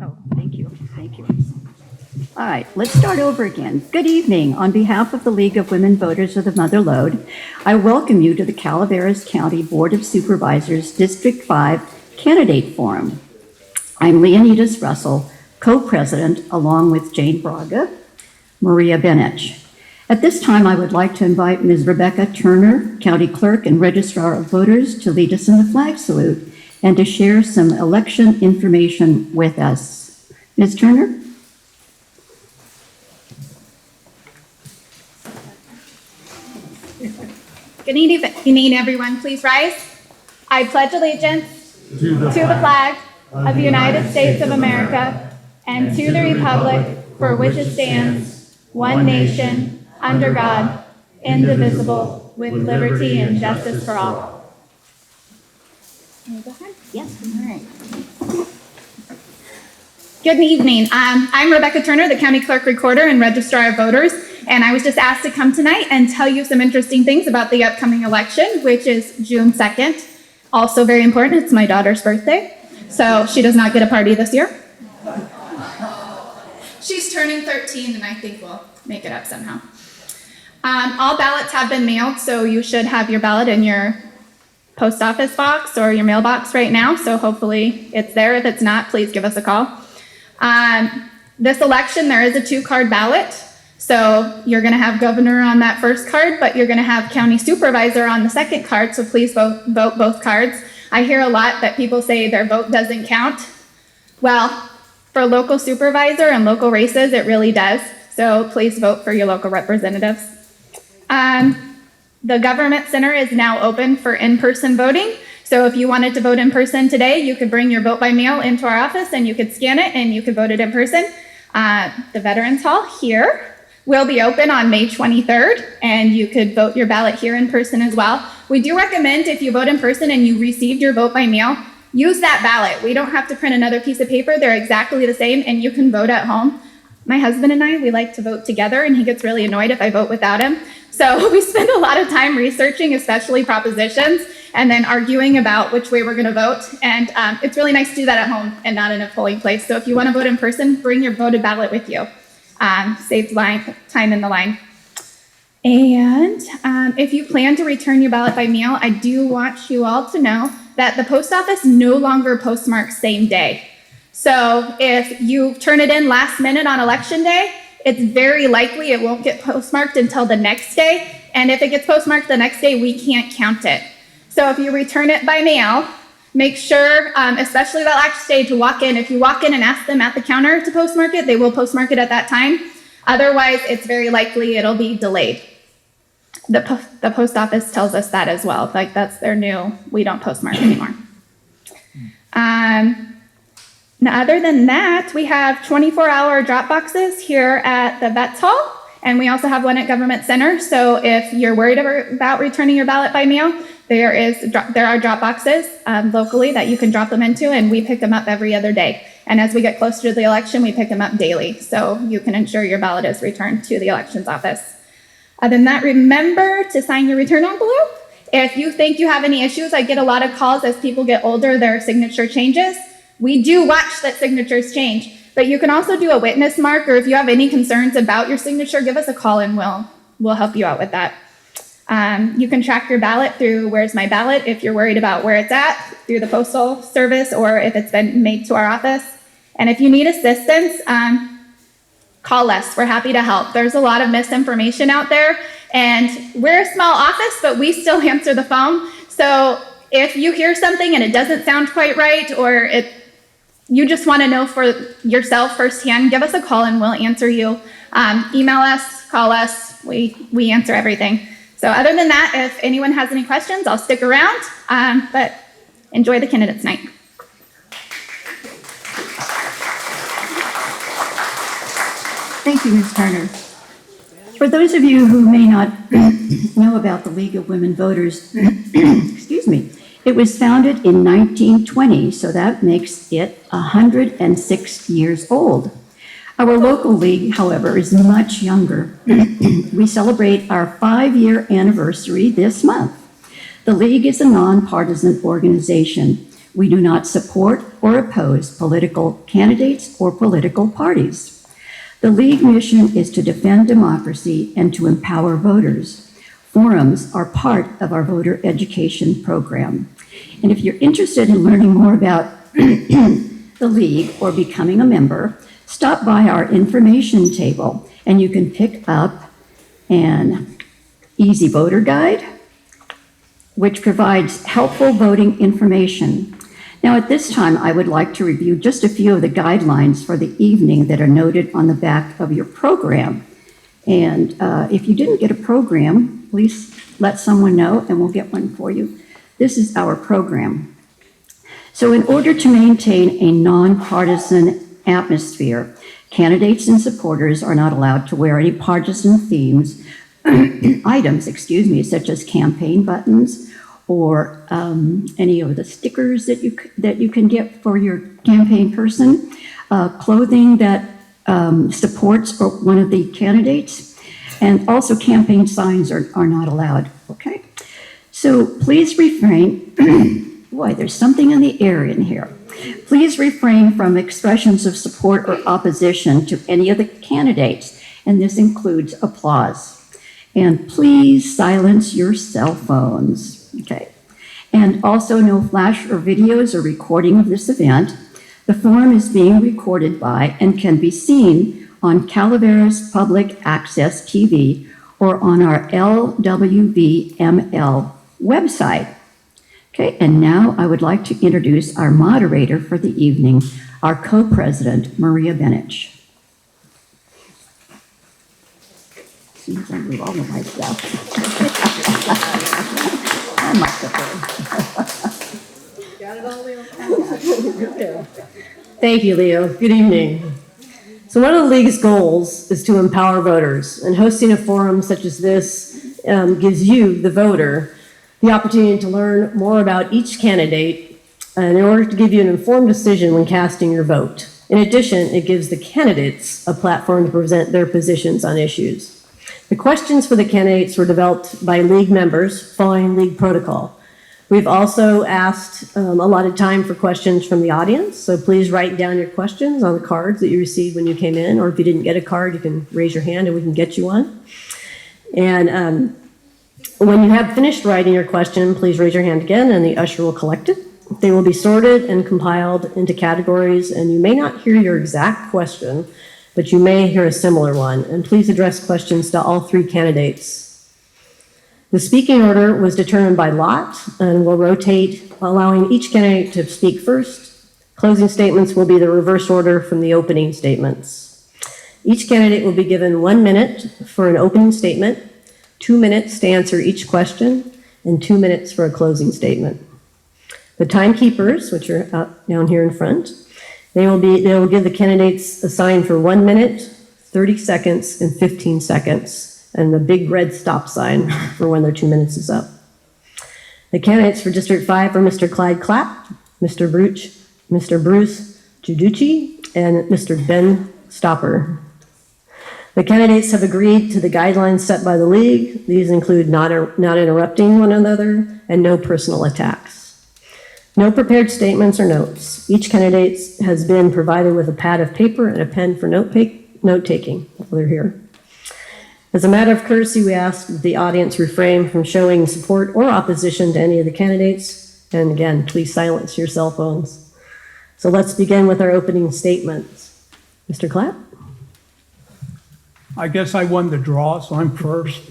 Oh, thank you. Thank you. All right, let's start over again. Good evening. On behalf of the League of Women Voters of the Mother Lode, I welcome you to the Calaveras County Board of Supervisors District 5 Candidate Forum. I'm Leonidas Russell, co-president, along with Jane Braga, Maria Benich. At this time, I would like to invite Ms. Rebecca Turner, County Clerk and Registrar of Voters, to lead us in the flag salute and to share some election information with us. Ms. Turner? Good evening, everyone. Please rise. I pledge allegiance to the flag of the United States of America and to the republic for which it stands, one nation, under God, indivisible, with liberty and justice for all. Can you go ahead? Yes. All right. Good evening. I'm Rebecca Turner, the County Clerk Recorder and Registrar of Voters, and I was just asked to come tonight and tell you some interesting things about the upcoming election, which is June 2nd. Also very important, it's my daughter's birthday, so she does not get a party this year. She's turning 13, and I think we'll make it up somehow. All ballots have been mailed, so you should have your ballot in your post office box or your mailbox right now, so hopefully it's there. If it's not, please give us a call. This election, there is a 2-card ballot. So you're going to have governor on that first card, but you're going to have county supervisor on the second card, so please vote both cards. I hear a lot that people say their vote doesn't count. Well, for local supervisor and local races, it really does. So please vote for your local representatives. The government center is now open for in-person voting. So if you wanted to vote in person today, you could bring your vote by mail into our office and you could scan it and you could vote it in person. The Veterans Hall here will be open on May 23rd, and you could vote your ballot here in person as well. We do recommend if you vote in person and you received your vote by mail, use that ballot. We don't have to print another piece of paper. They're exactly the same, and you can vote at home. My husband and I, we like to vote together, and he gets really annoyed if I vote without him. So we spend a lot of time researching, especially propositions, and then arguing about which way we're going to vote. And it's really nice to do that at home and not in a polling place. So if you want to vote in person, bring your voted ballot with you. Saves time in the line. And if you plan to return your ballot by mail, I do want you all to know that the post office no longer postmarks same day. So if you turn it in last minute on election day, it's very likely it won't get postmarked until the next day. And if it gets postmarked the next day, we can't count it. So if you return it by mail, make sure, especially that last day, to walk in. If you walk in and ask them at the counter to postmark it, they will postmark it at that time. Otherwise, it's very likely it'll be delayed. The post office tells us that as well. Like, that's their new, we don't postmark anymore. Now, other than that, we have 24-hour drop boxes here at the Vets Hall, and we also have one at Government Center. So if you're worried about returning your ballot by mail, there are drop boxes locally that you can drop them into, and we pick them up every other day. And as we get closer to the election, we pick them up daily, so you can ensure your ballot is returned to the elections office. Other than that, remember to sign your return envelope. If you think you have any issues, I get a lot of calls as people get older, their signature changes. We do watch that signatures change, but you can also do a witness mark, or if you have any concerns about your signature, give us a call and we'll help you out with that. You can track your ballot through Where's My Ballot if you're worried about where it's at, through the Postal Service, or if it's been made to our office. And if you need assistance, call us. We're happy to help. There's a lot of misinformation out there, and we're a small office, but we still answer the phone. So if you hear something and it doesn't sound quite right, or you just want to know for yourself firsthand, give us a call and we'll answer you. Email us, call us, we answer everything. So other than that, if anyone has any questions, I'll stick around, but enjoy the candidates night. Thank you, Ms. Turner. For those of you who may not know about the League of Women Voters, excuse me, it was founded in 1920, so that makes it 106 years old. Our local league, however, is much younger. We celebrate our 5-year anniversary this month. The league is a nonpartisan organization. We do not support or oppose political candidates or political parties. The League mission is to defend democracy and to empower voters. Forums are part of our voter education program. And if you're interested in learning more about the League or becoming a member, stop by our information table and you can pick up an easy voter guide, which provides helpful voting information. Now, at this time, I would like to review just a few of the guidelines for the evening that are noted on the back of your program. And if you didn't get a program, please let someone know and we'll get one for you. This is our program. So in order to maintain a nonpartisan atmosphere, candidates and supporters are not allowed to wear any partisan themes, items, such as campaign buttons or any of the stickers that you can get for your campaign person, clothing that supports one of the candidates, and also campaign signs are not allowed, okay? So please refrain, boy, there's something in the air in here. Please refrain from expressions of support or opposition to any of the candidates, and this includes applause. And please silence your cell phones, okay? And also no flash or videos or recording of this event. The forum is being recorded by and can be seen on Calaveras Public Access TV or on our LWVML website. Okay, and now I would like to introduce our moderator for the evening, our co-president, Maria Benich. As soon as I move all of my stuff. I must have Got it all, Leo? Thank you, Leo. Good evening. So one of the League's goals is to empower voters, and hosting a forum such as this gives you, the voter, the opportunity to learn more about each candidate in order to give you an informed decision when casting your vote. In addition, it gives the candidates a platform to present their positions on issues. The questions for the candidates were developed by League members following League protocol. We've also asked allotted time for questions from the audience, so please write down your questions on the cards that you received when you came in, or if you didn't get a card, you can raise your hand and we can get you one. And when you have finished writing your question, please raise your hand again and the usher will collect it. They will be sorted and compiled into categories, and you may not hear your exact question, but you may hear a similar one. And please address questions to all three candidates. The speaking order was determined by lot and will rotate, allowing each candidate to speak first. Closing statements will be the reverse order from the opening statements. Each candidate will be given 1 minute for an opening statement, 2 minutes to answer each question, and 2 minutes for a closing statement. The timekeepers, which are down here in front, they will give the candidates a sign for 1 minute, 30 seconds, and 15 seconds, and the big red stop sign for when their 2 minutes is up. The candidates for District 5 are Mr. Clyde Clapp, Mr. Bruce Giudici, and Mr. Ben Stopper. The candidates have agreed to the guidelines set by the League. These include not interrupting one another and no personal attacks. No prepared statements or notes. Each candidate has been provided with a pad of paper and a pen for note-taking while they're here. As a matter of courtesy, we ask that the audience refrain from showing support or opposition to any of the candidates. And again, please silence your cell phones. So let's begin with our opening statements. Mr. Clapp? I guess I won the draw, so I'm first.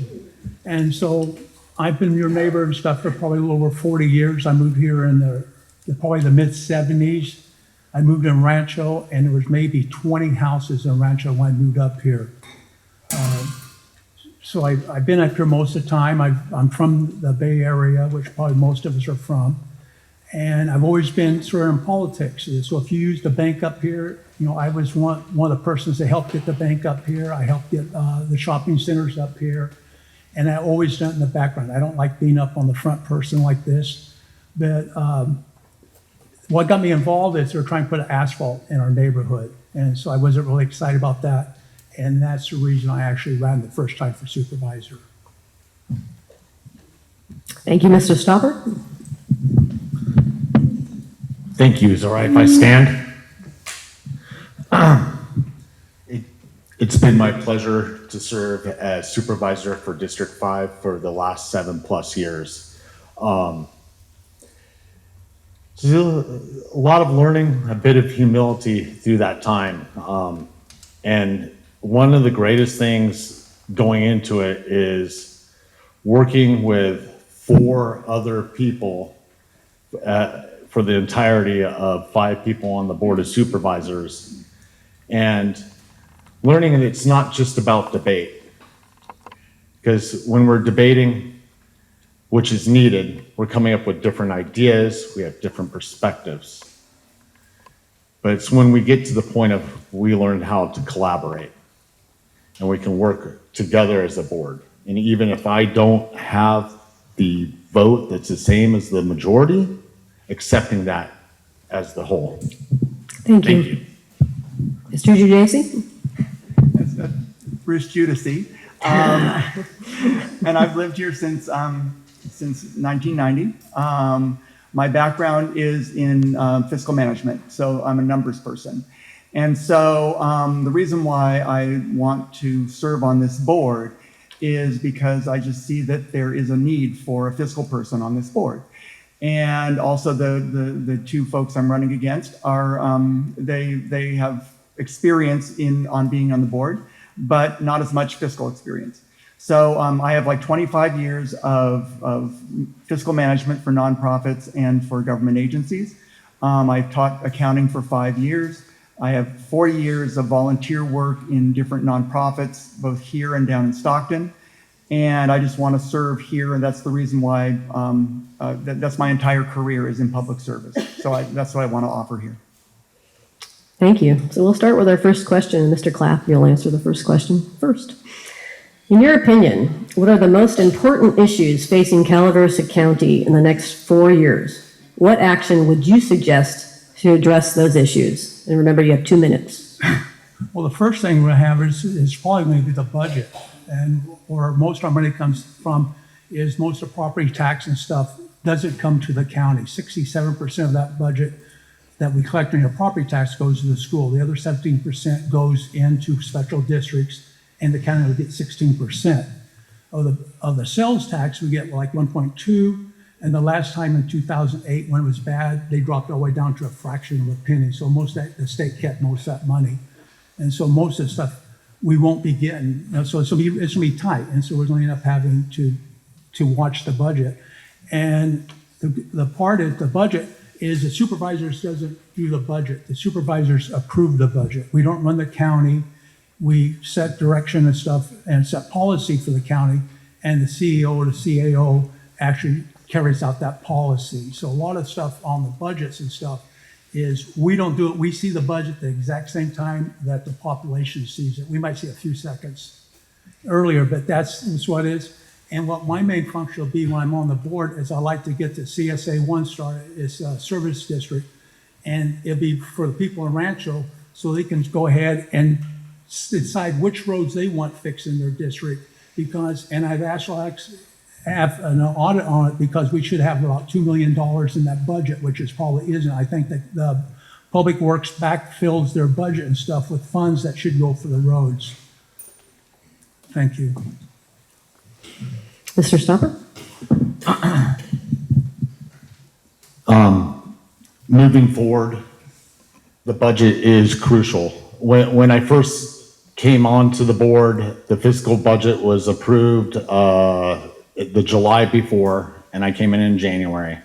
And so I've been your neighbor and stuff for probably a little over 40 years. I moved here in probably the mid-70s. I moved in Rancho, and there was maybe 20 houses in Rancho when I moved up here. So I've been up here most of the time. I'm from the Bay Area, which probably most of us are from. And I've always been sort of in politics. So if you use the bank up here, I was one of the persons that helped get the bank up here. I helped get the shopping centers up here. And I always done it in the background. I don't like being up on the front person like this. But what got me involved is they're trying to put asphalt in our neighborhood. And so I wasn't really excited about that. And that's the reason I actually ran the first time for supervisor. Thank you, Mr. Stopper. Thank you. Is it all right if I stand? It's been my pleasure to serve as supervisor for District 5 for the last 7+ years. So a lot of learning, a bit of humility through that time. And one of the greatest things going into it is working with 4 other people for the entirety of 5 people on the Board of Supervisors, and learning that it's not just about debate. Because when we're debating, which is needed, we're coming up with different ideas, we have different perspectives. But it's when we get to the point of we learn how to collaborate and we can work together as a board. And even if I don't have the vote that's the same as the majority, accepting that as the whole. Thank you. Thank you. Mr. Judici? Bruce Judici. And I've lived here since 1990. My background is in fiscal management, so I'm a numbers person. And so the reason why I want to serve on this board is because I just see that there is a need for a fiscal person on this board. And also the 2 folks I'm running against are, they have experience on being on the board, but not as much fiscal experience. So I have like 25 years of fiscal management for nonprofits and for government agencies. I've taught accounting for 5 years. I have 40 years of volunteer work in different nonprofits, both here and down in Stockton. And I just want to serve here, and that's the reason why, that's my entire career is in public service. So that's what I want to offer here. Thank you. So we'll start with our first question. Mr. Clapp, you'll answer the first question first. In your opinion, what are the most important issues facing Calaveras County in the next 4 years? What action would you suggest to address those issues? And remember, you have 2 minutes. Well, the first thing we have is probably going to be the budget. And where most of our money comes from is most of property tax and stuff doesn't come to the county. 67% of that budget that we collect on your property tax goes to the school. The other 17% goes into special districts, and the county will get 16%. Of the sales tax, we get like 1.2, and the last time in 2008, when it was bad, they dropped it all the way down to a fraction of a penny. So the state kept most of that money. And so most of the stuff we won't be getting, so it's gonna be tight. And so we're gonna end up having to watch the budget. And the part of the budget is the supervisors doesn't do the budget. The supervisors approve the budget. We don't run the county. We set direction and stuff and set policy for the county, and the CEO or the CAO actually carries out that policy. So a lot of stuff on the budgets and stuff is we don't do it. We see the budget the exact same time that the population sees it. We might see a few seconds earlier, but that's what it is. And what my main function will be when I'm on the board is I like to get the CSA 1 started. It's a service district, and it'll be for the people in Rancho so they can go ahead and decide which roads they want fixed in their district. And I've asked Alex have an audit on it because we should have about $2 million in that budget, which is probably isn't. I think that the Public Works backfills their budget and stuff with funds that should go for the roads. Thank you. Mr. Stopper? Moving forward, the budget is crucial. When I first came onto the board, the fiscal budget was approved the July before, and I came in January.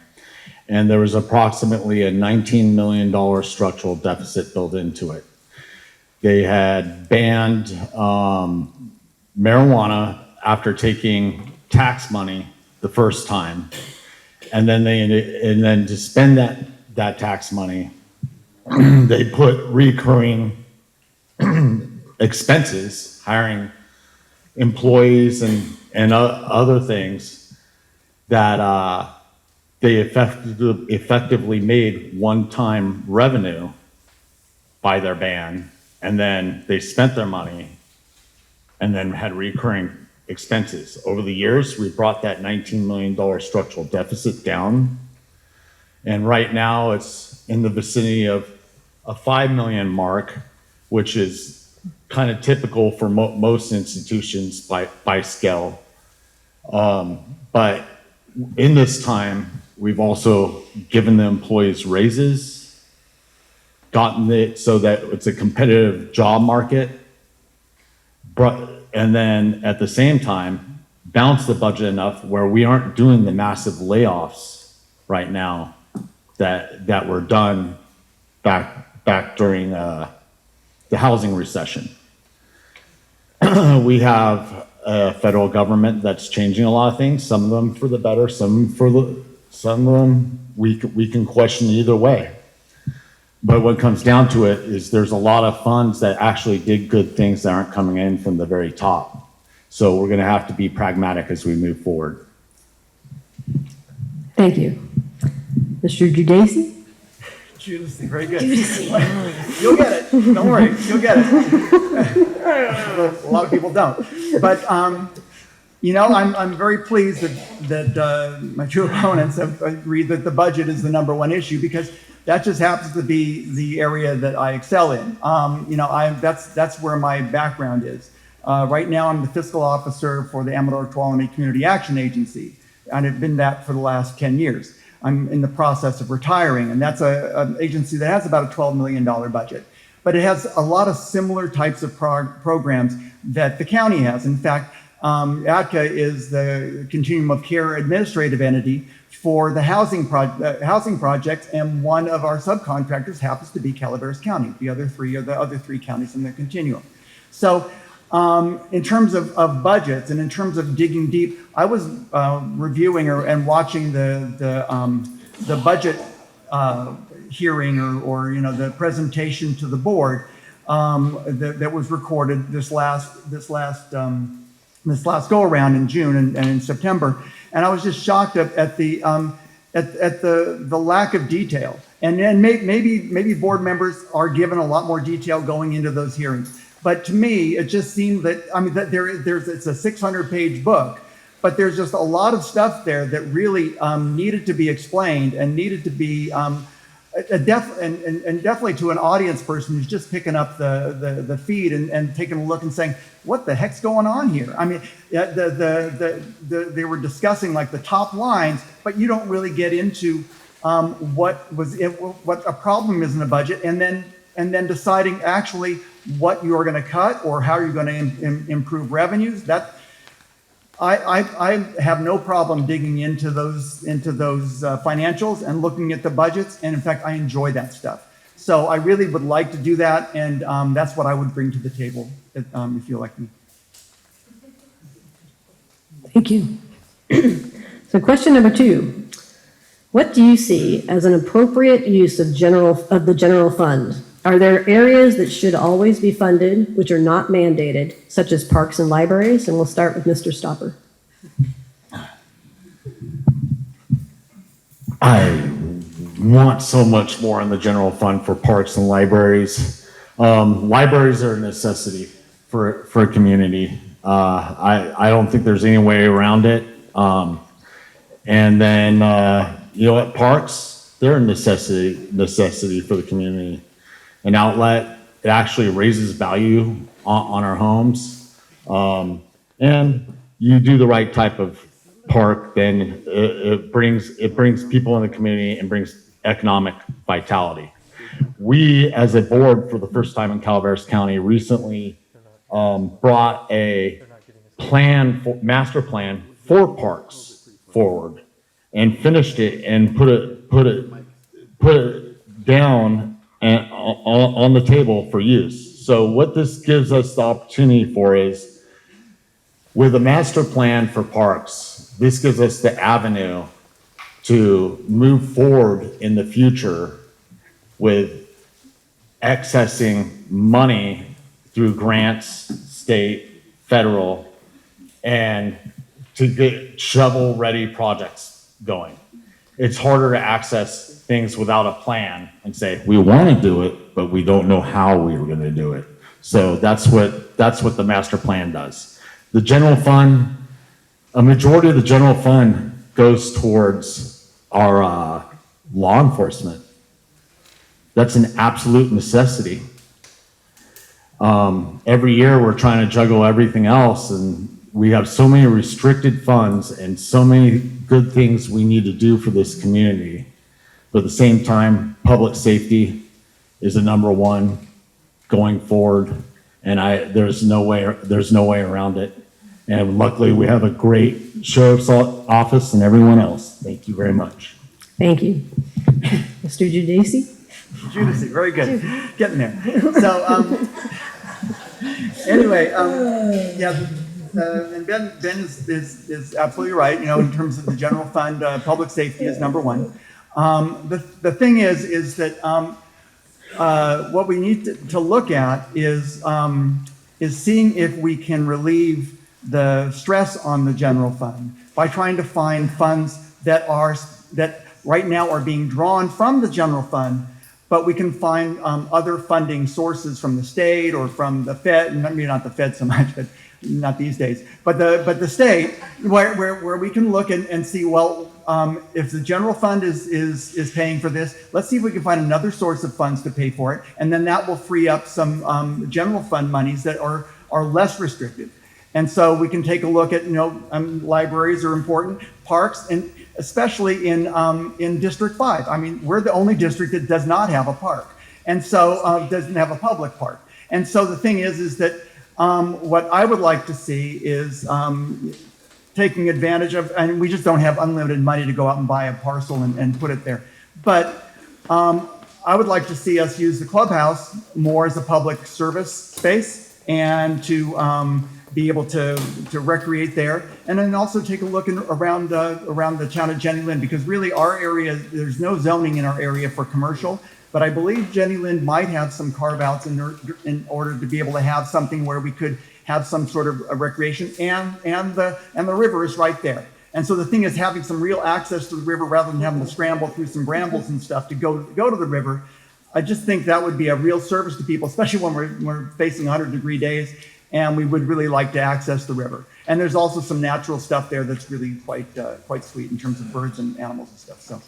And there was approximately a $19 million structural deficit built into it. They had banned marijuana after taking tax money the first time, and then to spend that tax money, they put recurring expenses, hiring employees and other things that they effectively made one-time revenue by their ban, and then they spent their money and then had recurring expenses. Over the years, we brought that $19 million structural deficit down, And right now it's in the vicinity of a 5 million mark, which is kind of typical for most institutions by scale. But in this time, we've also given the employees raises, gotten it so that it's a competitive job market, and then at the same time, balance the budget enough where we aren't doing the massive layoffs right now that were done back during the housing recession. We have a federal government that's changing a lot of things, some of them for the better, some of them we can question either way. But what comes down to it is there's a lot of funds that actually did good things that aren't coming in from the very top. So we're gonna have to be pragmatic as we move forward. Thank you. Mr. Judici? Judici, very good. You'll get it. Don't worry, you'll get it. A lot of people don't. But, you know, I'm very pleased that my two opponents have agreed that the budget is the #1 issue, because that just happens to be the area that I excel in. You know, that's where my background is. Right now, I'm the fiscal officer for the Amador-Tuolumne Community Action Agency, and I've been that for the last 10 years. I'm in the process of retiring, and that's an agency that has about a $12 million budget. But it has a lot of similar types of programs that the county has. In fact, ADCA is the Continuum of Care administrative entity for the housing projects, and one of our subcontractors happens to be Calaveras County. The other three are the other three counties in the continuum. So in terms of budgets and in terms of digging deep, I was reviewing and watching the budget hearing or you know, the presentation to the board that was recorded this last go around in June and in September, and I was just shocked at the lack of detail. And then maybe board members are given a lot more detail going into those hearings. But to me, it just seemed that, I mean, that it's a 600-page book, but there's just a lot of stuff there that really needed to be explained and needed to be definitely to an audience person who's just picking up the feed and taking a look and saying, what the heck's going on here? I mean, they were discussing like the top lines, but you don't really get into what a problem is in the budget, and then deciding actually what you're going to cut or how you're going to improve revenues. That I have no problem digging into those financials and looking at the budgets, and in fact, I enjoy that stuff. So I really would like to do that, and that's what I would bring to the table if you like me. Thank you. So question number 2. What do you see as an appropriate use of the general fund? Are there areas that should always be funded, which are not mandated, such as parks and libraries? And we'll start with Mr. Stopper. I want so much more in the general fund for parks and libraries. Libraries are a necessity for a community. I don't think there's any way around it. And then, you know what, parks, they're a necessity for the community. An outlet, it actually raises value on our homes. And you do the right type of park, then it brings people in the community and brings economic vitality. We, as a board, for the first time in Calaveras County, recently brought a master plan for parks forward and finished it and put it down and on the table for use. So what this gives us the opportunity for is, with a master plan for parks, this gives us the avenue to move forward in the future with accessing money through grants, state, federal, and to get shovel-ready projects going. It's harder to access things without a plan and say, we want to do it, but we don't know how we were going to do it. So that's what the master plan does. The general fund, a majority of the general fund goes towards our law enforcement. That's an absolute necessity. Every year we're trying to juggle everything else, and we have so many restricted funds and so many good things we need to do for this community. But at the same time, public safety is the number one going forward, and there's no way around it. And luckily, we have a great sheriff's office and everyone else. Thank you very much. Thank you. Mr. Giudice? Judici, very good. Getting there. So, anyway, yeah, and Ben is absolutely right. You know, in terms of the general fund, public safety is number one. The thing is that what we need to look at is seeing if we can relieve the stress on the general fund by trying to find funds that right now are being drawn from the general fund, but we can find other funding sources from the state or from the Fed, maybe not the Fed so much, but not these days, but the state, where we can look and see, well, if the general fund is paying for this, let's see if we can find another source of funds to pay for it, and then that will free up some general fund monies that are less restricted. And so we can take a look at, libraries are important, parks, and especially in District 5. I mean, we're the only district that does not have a park, and so doesn't have a public park. And so the thing is that what I would like to see is taking advantage of, and we just don't have unlimited money to go out and buy a parcel and put it there. But I would like to see us use the clubhouse more as a public service space and to be able to recreate there, and then also take a look around the town of Jenny Lind, because really our area, there's no zoning in our area for commercial, but I believe Jenny Lind might have some carve-outs in order to be able to have something where we could have some sort of a recreation, and the river is right there. And so the thing is, having some real access to the river rather than having to scramble through some brambles and stuff to go to the river. I just think that would be a real service to people, especially when we're facing 100-degree days. And we would really like to access the river. And there's also some natural stuff there that's really quite sweet in terms of birds and animals and stuff. So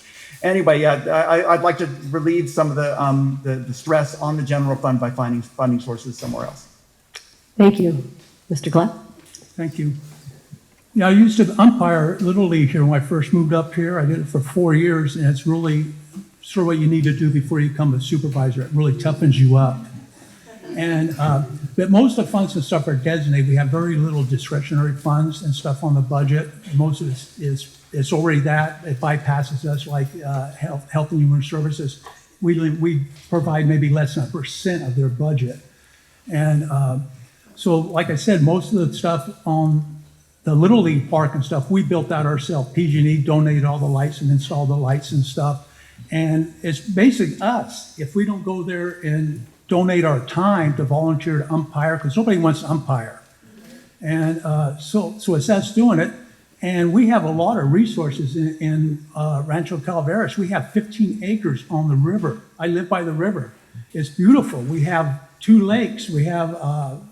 anyway, yeah, I'd like to relieve some of the stress on the general fund by finding funding sources somewhere else. Thank you. Mr. Klepp? Thank you. Yeah, I used to umpire Little League here when I first moved up here. I did it for 4 years, and it's really sort of what you need to do before you become a supervisor. It really toughens you up. And but most of the funds and stuff are designated. We have very little discretionary funds and stuff on the budget. Most of it it's already that. It bypasses us, like health and human services. We provide maybe less than 1% of their budget. And so, like I said, most of the stuff on the Little League Park and stuff, we built that ourselves. PG&E donated all the lights and installed the lights and stuff. And it's basically us. If we don't go there and donate our time to volunteer to umpire, because nobody wants to umpire. And so it's us doing it. And we have a lot of resources in Rancho Calaveras. We have 15 acres on the river. I live by the river. It's beautiful. We have 2 lakes. We have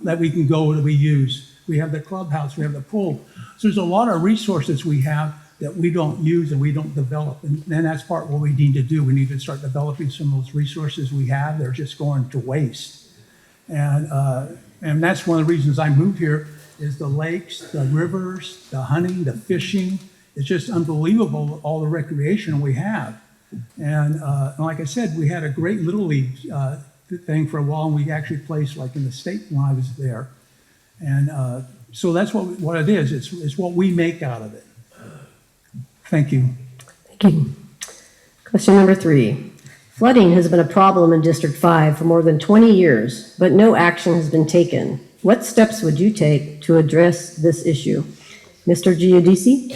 that we can go that we use. We have the clubhouse. We have the pool. So there's a lot of resources we have that we don't use and we don't develop. And that's part of what we need to do. We need to start developing some of those resources we have. They're just going to waste. And that's one of the reasons I moved here, is the lakes, the rivers, the hunting, the fishing. It's just unbelievable, all the recreation we have. And like I said, we had a great Little League thing for a while, and we actually placed like in the state when I was there. And so that's what it is. It's what we make out of it. Thank you. Thank you. Question number 3. Flooding has been a problem in District 5 for more than 20 years, but no action has been taken. What steps would you take to address this issue? Mr. Giudice?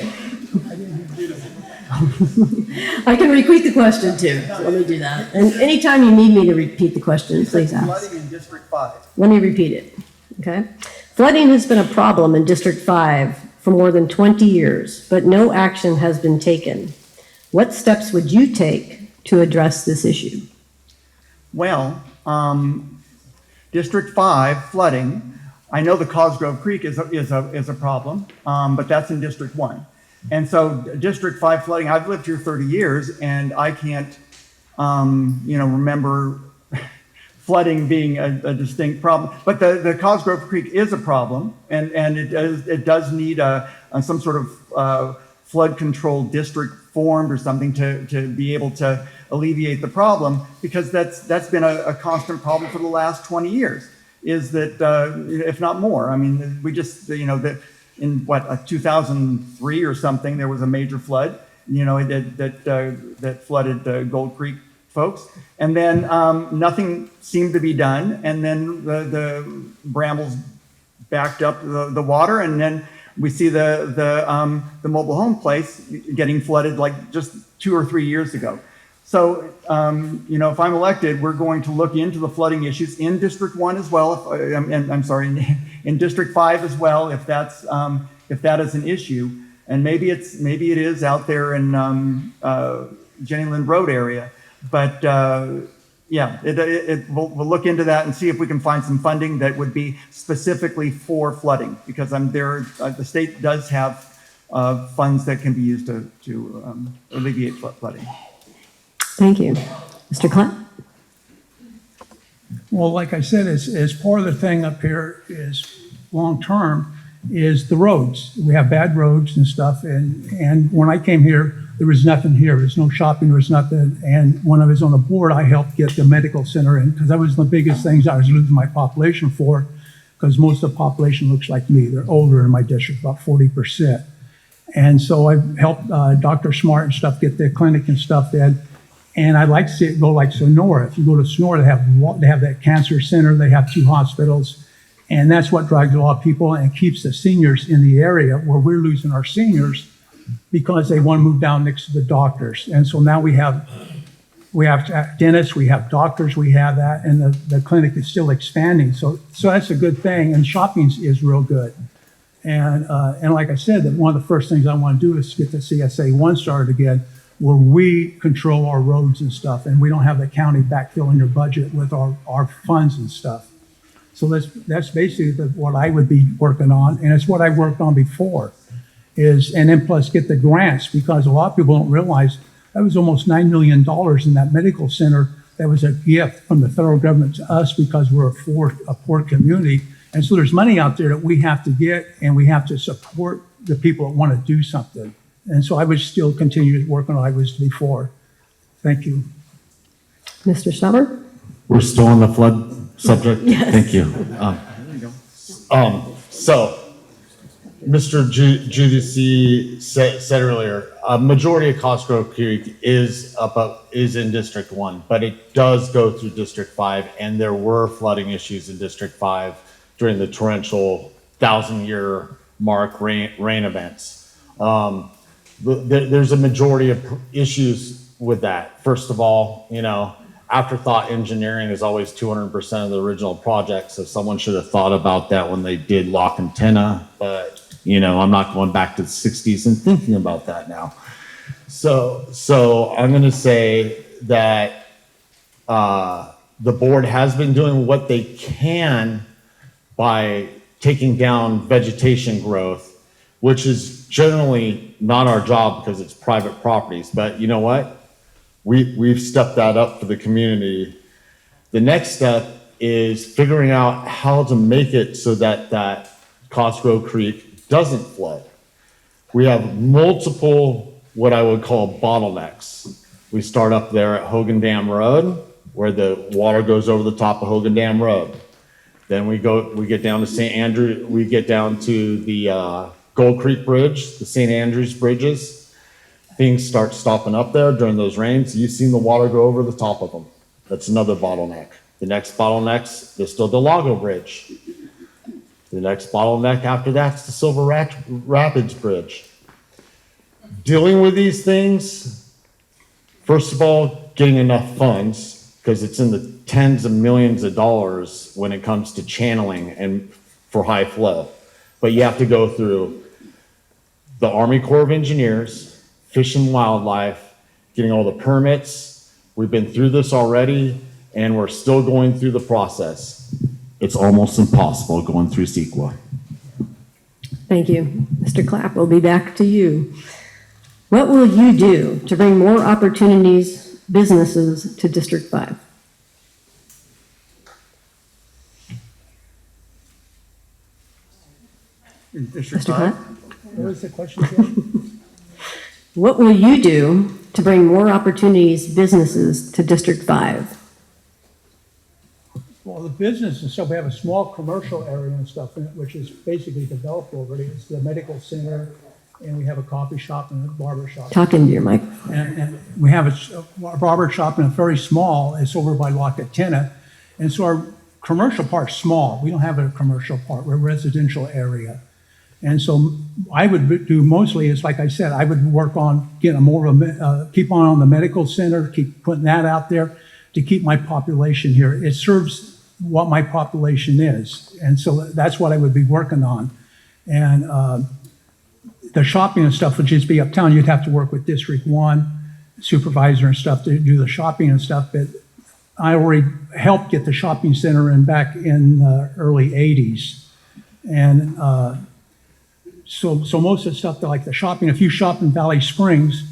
I can repeat the question too. So let me do that. And anytime you need me to repeat the question, please ask. Flooding in District 5. Let me repeat it. Okay. Flooding has been a problem in District 5 for more than 20 years, but no action has been taken. What steps would you take to address this issue? Well, District 5 flooding, I know the Cosgrove Creek is a problem, but that's in District 1. And so District 5 flooding, I've lived here 30 years, and I can't, remember flooding being a distinct problem. But the Cosgrove Creek is a problem, and it does need some sort of flood control district formed or something to be able to alleviate the problem, because that's been a constant problem for the last 20 years, is that, if not more. I mean, we just, in 2003 or something, there was a major flood, that flooded Gold Creek folks. And then nothing seemed to be done. And then the brambles backed up the water. And then we see the mobile home place getting flooded like just 2 or 3 years ago. So, if I'm elected, we're going to look into the flooding issues in District 1 as well. In District 5 as well, if that is an issue. And maybe it is out there in Jenny Lind Road area. But we'll look into that and see if we can find some funding that would be specifically for flooding, because the state does have funds that can be used to alleviate flooding. Thank you. Mr. Klett? Well, like I said, as part of the thing up here is long-term is the roads. We have bad roads and stuff. And when I came here, there was nothing here. There was no shopping, there was nothing. And when I was on the board, I helped get the medical center in, because that was the biggest things I was losing my population for, because most of the population looks like me. They're older in my district, about 40%. And so I helped Dr. Smart and stuff get their clinic and stuff in. And I'd like to see it go like Sonora. If you go to Sonora, they have that cancer center, they have 2 hospitals. And that's what drives a lot of people and keeps the seniors in the area, where we're losing our seniors because they want to move down next to the doctors. And so now we have dentists, we have doctors, we have that, and the clinic is still expanding. So that's a good thing. And shopping is real good. And like I said, that one of the first things I want to do is get the CSA 1 started again, where we control our roads and stuff, and we don't have the county backfilling your budget with our funds and stuff. So that's basically what I would be working on, and it's what I worked on before, and then plus get the grants, because a lot of people don't realize that was almost $9 million in that medical center. That was a gift from the federal government to us, because we're a poor community. And so there's money out there that we have to get, and we have to support the people that want to do something. And so I would still continue to work on what I was before. Thank you. Mr. Stauber? We're still on the flood subject? Yes. Thank you. So, Mr. Giudice said earlier, a majority of Cosgrove Creek is in District 1, but it does go through District 5, and there were flooding issues in District 5 during the torrential 1,000-year mark rain events. There's a majority of issues with that. First of all, afterthought engineering is always 200% of the original project, so someone should have thought about that when they did Lock Antenna, but I'm not going back to the 60s and thinking about that now. So I'm going to say that the board has been doing what they can by taking down vegetation growth, which is generally not our job because it's private properties. But you know what? We've stepped that up for the community. The next step is figuring out how to make it so that Cosgrove Creek doesn't flood. We have multiple, what I would call bottlenecks. We start up there at Hogan Dam Road, where the water goes over the top of Hogan Dam Road. Then we get down to St. Andrew, we get down to the Gold Creek Bridge, the St. Andrews bridges. Things start stopping up there during those rains. You've seen the water go over the top of them. That's another bottleneck. The next bottleneck's the Still Delago Bridge. The next bottleneck after that's the Silver Rapids Bridge. Dealing with these things, first of all, getting enough funds, because it's in the tens of millions of dollars when it comes to channeling and for high flow. But you have to go through the Army Corps of Engineers, Fish and Wildlife, getting all the permits. We've been through this already, and we're still going through the process. It's almost impossible going through CEQA. Thank you. Mr. Clapp, we'll be back to you. What will you do to bring more opportunities, businesses to District 5? In District Mr. 5? Clapp? What was the question again? What will you do to bring more opportunities, businesses to District 5? Well, the business and stuff, we have a small commercial area and stuff in it, which is basically developed already. It's the medical center, and we have a coffee shop and a barber shop. Talk into your mic. And we have a barber shop, and it's very small. It's over by La Catena. And so our commercial part's small. We don't have a commercial part. We're a residential area. And so I would do mostly is, like I said, I would work on getting more of a, keep on the medical center, keep putting that out there to keep my population here. It serves what my population is. And so that's what I would be working on. And the shopping and stuff would just be uptown. You'd have to work with District 1 supervisor and stuff to do the shopping and stuff. But I already helped get the shopping center in back in the early 80s. And so most of the stuff, like the shopping, if you shop in Valley Springs,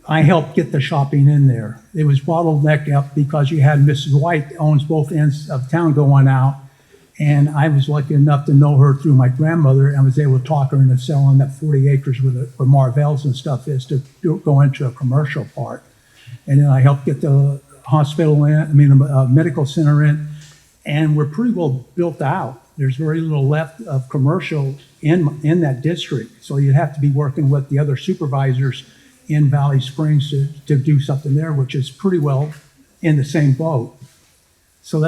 I helped get the shopping in there. It was bottlenecked up because you had Mrs. White owns both ends of town going out. And I was lucky enough to know her through my grandmother and was able to talk her into selling that 40 acres where Marvell's and stuff is to go into a commercial part. And then I helped get the hospital in, the medical center in, and we're pretty well built out. There's very little left of commercial in that district. So you'd have to be working with the other supervisors in Valley Springs to do something there, which is pretty well in the same boat. So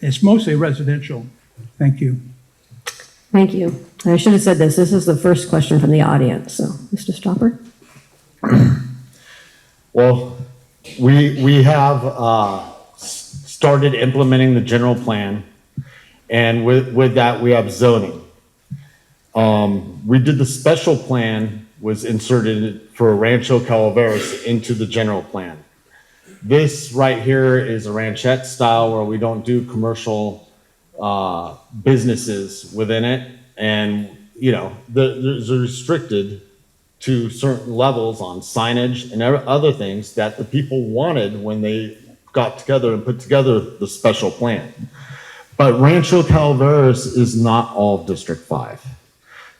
it's mostly residential. Thank you. Thank you. I should have said this. This is the first question from the audience. So, Mr. Stopper? Well, we have started implementing the general plan, and with that, we have zoning. We did the special plan, was inserted for Rancho Calaveras into the general plan. This right here is a ranchette style where we don't do commercial businesses within it. And, there's restricted to certain levels on signage and other things that the people wanted when they got together and put together the special plan. But Rancho Calaveras is not all of District 5.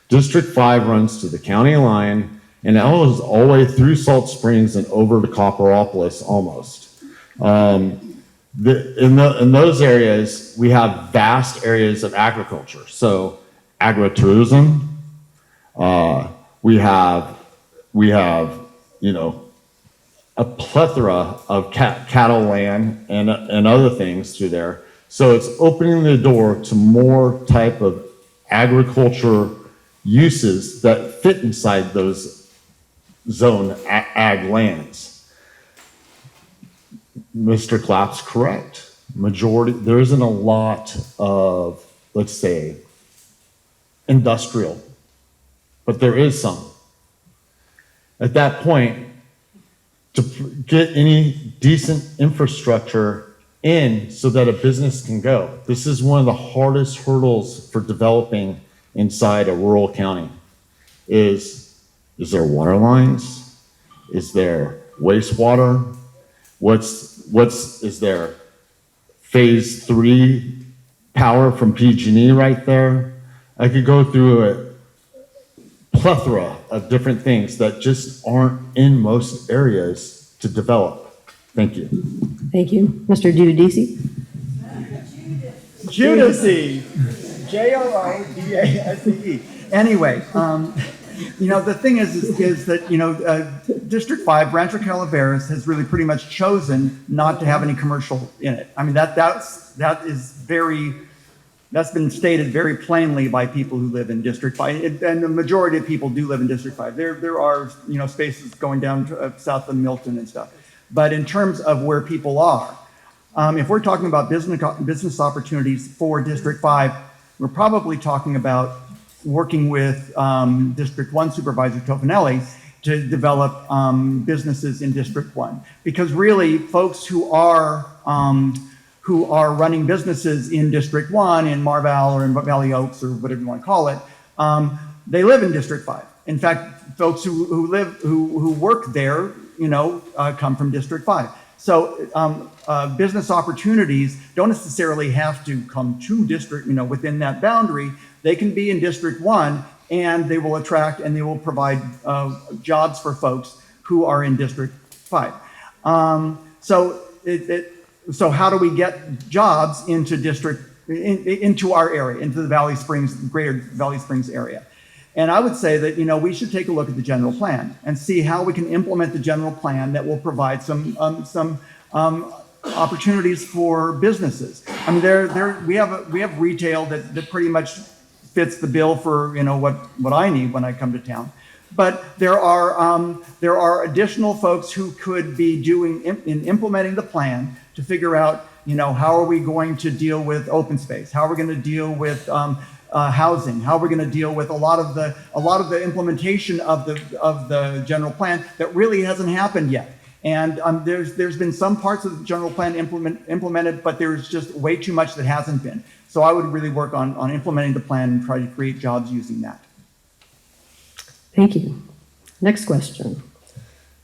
District 5 runs to the county line, and it goes all the way through Salt Springs and over to Copperopolis almost. In those areas, we have vast areas of agriculture. So agritourism, we have a plethora of cattle land and other things through there. So it's opening the door to more type of agriculture uses that fit inside those zone ag lands. Mr. Clapp's correct. There isn't a lot of, let's say, industrial, but there is some. At that point, to get any decent infrastructure in so that a business can go. This is one of the hardest hurdles for developing inside a rural county. Is there water lines? Is there wastewater? Is there phase 3 power from PG&E right there? I could go through a plethora of different things that just aren't in most areas to develop. Thank you. Thank you. Mr. Giudice? Judice. Joodase. Anyway, the thing is that, District 5, Rancho Calaveras, has really pretty much chosen not to have any commercial in it. I mean, that's been stated very plainly by people who live in District 5, and the majority of people do live in District 5. There are, spaces going down to, south of Milton and stuff. But in terms of where people are, if we're talking about business opportunities for District 5, we're probably talking about working with District 1 Supervisor Tofanelli to develop businesses in District 1. Because really, folks who are running businesses in District 1, in Marval or in Valley Oaks or whatever you want to call it, they live in District 5. In fact, folks who work there, come from District 5. So business opportunities don't necessarily have to come to district, within that boundary. They can be in District 1, and they will attract and they will provide jobs for folks who are in District 5. So how do we get jobs into into our area, into the greater Valley Springs area? And I would say that, we should take a look at the general plan and see how we can implement the general plan that will provide some opportunities for businesses. I mean, we have retail that pretty much fits the bill for, what I need when I come to town. But there are additional folks who could be implementing the plan to figure out, how are we going to deal with open space? How are we going to deal with housing? How are we going to deal with a lot of the implementation of the general plan that really hasn't happened yet? And there's been some parts of the general plan implemented, but there's just way too much that hasn't been. So I would really work on implementing the plan and try to create jobs using that. Thank you. Next question.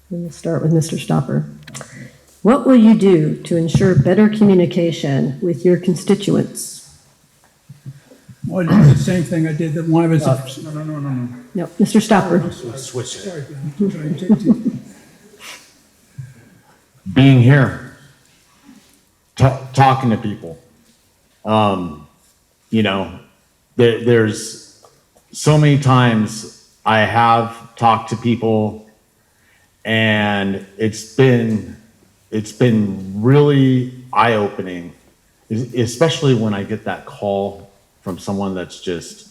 We'll start with Mr. Stopper. What will you do to ensure better communication with your constituents? Well, I did the same thing I did that one of us. No. No, Mr. Stopper. Switch it. Sorry, Ben. I'm trying to- Being here, talking to people. There's so many times I have talked to people, and it's been really eye-opening, especially when I get that call from someone that's just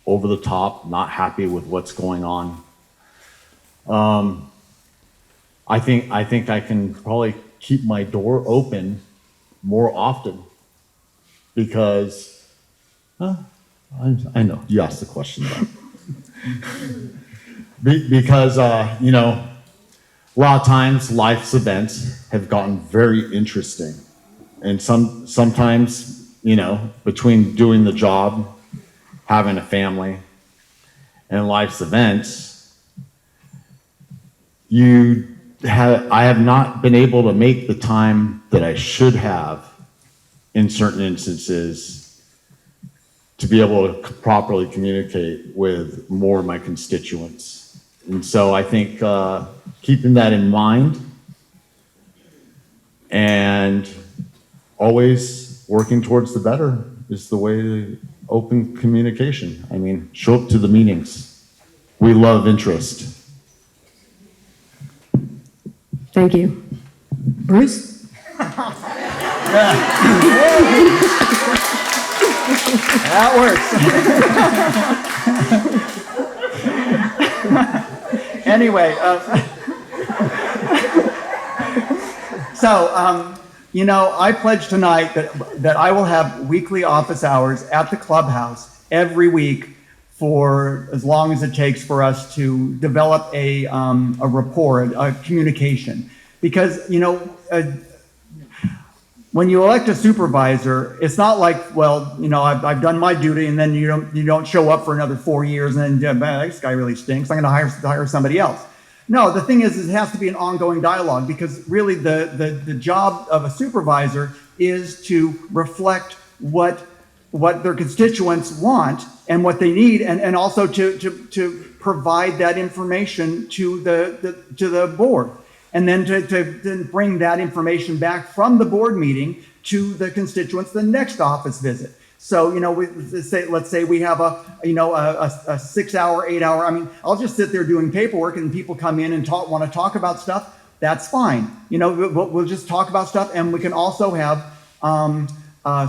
over the top, not happy with what's going on. I think I can probably keep my door open more often because I know you asked the question though. Because a lot of times life's events have gotten very interesting, and sometimes between doing the job, having a family, and life's events, I have not been able to make the time that I should have in certain instances to be able to properly communicate with more of my constituents. And so I think keeping that in mind and always working towards the better is the way to open communication. I mean, show up to the meetings. We love interest. Thank you. Bruce? That works. Anyway, I pledge tonight that I will have weekly office hours at the clubhouse every week for as long as it takes for us to develop a rapport, a communication. Because, when you elect a supervisor, it's not like, well, I've done my duty, and then you don't show up for another 4 years, and then, man, this guy really stinks, I'm going to hire somebody else. No, the thing is it has to be an ongoing dialogue, because really the job of a supervisor is to reflect what their constituents want and what they need, and also to provide that information to the board. And then to bring that information back from the board meeting to the constituents the next office visit. So, let's say we have a 6 hour, 8 hour, I'll just sit there doing paperwork, and people come in and want to talk about stuff. That's fine. We'll just talk about stuff, and we can also have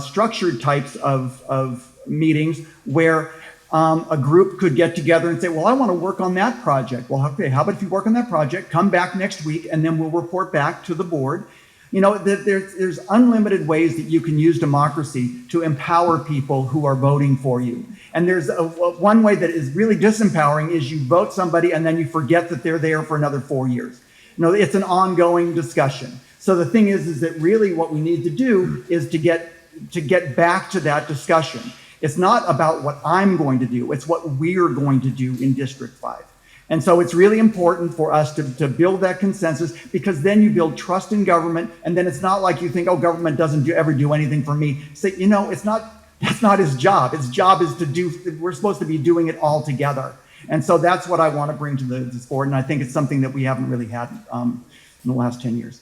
structured types of meetings where a group could get together and say, well, I want to work on that project. Well, okay, how about if you work on that project, come back next week, and then we'll report back to the board. There's unlimited ways that you can use democracy to empower people who are voting for you. And there's one way that is really disempowering is you vote somebody and then you forget that they're there for another 4 years. It's an ongoing discussion. So the thing is that really what we need to do is to get back to that discussion. It's not about what I'm going to do. It's what we're going to do in District 5. And so it's really important for us to build that consensus, because then you build trust in government. And then it's not like you think, oh, government doesn't ever do anything for me. Say, you know, that's not his job. His job is to do, we're supposed to be doing it all together. And so that's what I want to bring to this board. And I think it's something that we haven't really had in the last 10 years.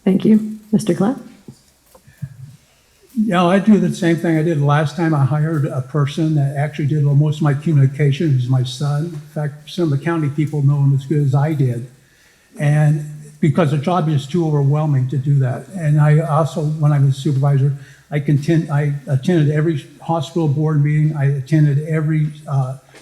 Thank you. Mr. Clapp? Yeah, I do the same thing I did last time. I hired a person that actually did most of my communication. He was my son. In fact, some of the county people know him as good as I did. And because the job is too overwhelming to do that. And I also, when I was supervisor, I attended every hospital board meeting. I attended every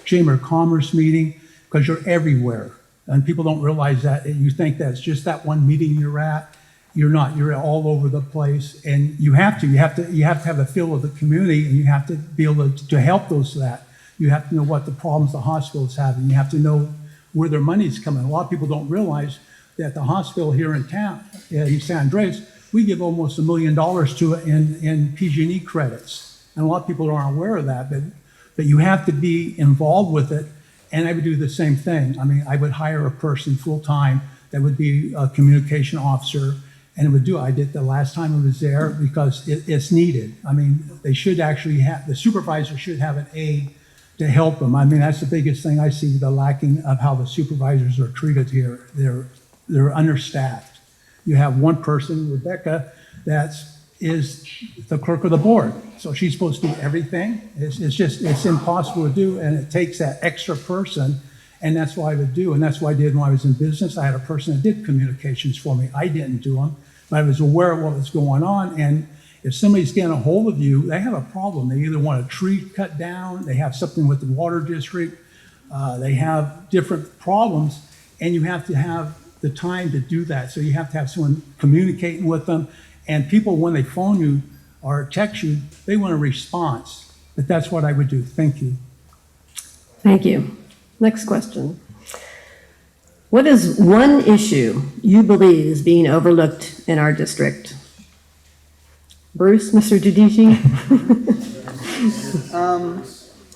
Chamber of Commerce meeting, because you're everywhere. And people don't realize that. You think that's just that one meeting you're at. You're not. You're all over the place, and you have to have the feel of the community, and you have to be able to help those that. You have to know what the problems the hospital's having. You have to know where their money's coming. A lot of people don't realize that the hospital here in town, in San Andreas, we give almost $1 million to it in PG&E credits, and a lot of people aren't aware of that. But you have to be involved with it, and I would do the same thing. I mean, I would hire a person full time that would be a communication officer. And it would do. I did the last time I was there, because it's needed. I mean, they should actually have, the supervisor should have an aide to help them. I mean, that's the biggest thing I see, the lacking of how the supervisors are treated here. They're understaffed. You have one person, Rebecca, is the clerk of the board. So she's supposed to do everything. It's impossible to do, and it takes that extra person. And that's what I would do. And that's what I did when I was in business. I had a person that did communications for me. I didn't do them, but I was aware of what was going on. And if somebody's getting a hold of you, they have a problem. They either want a tree cut down, they have something with the water district, they have different problems, and you have to have the time to do that. So you have to have someone communicating with them. And people, when they phone you or text you, they want a response. But that's what I would do. Thank you. Thank you. Next question. What is one issue you believe is being overlooked in our district? Bruce, Mr. Judici?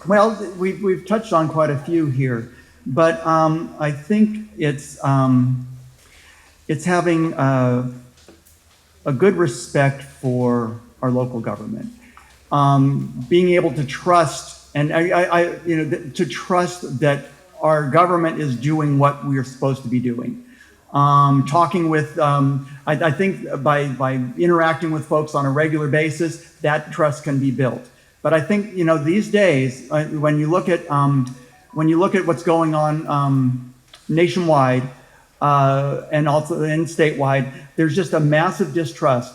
Well, we've touched on quite a few here, but I think it's having a good respect for our local government, being able to trust, and to trust that our government is doing what we are supposed to be doing. Talking with, I think by interacting with folks on a regular basis, that trust can be built. But I think, these days, when you look at what's going on nationwide and also in statewide, there's just a massive distrust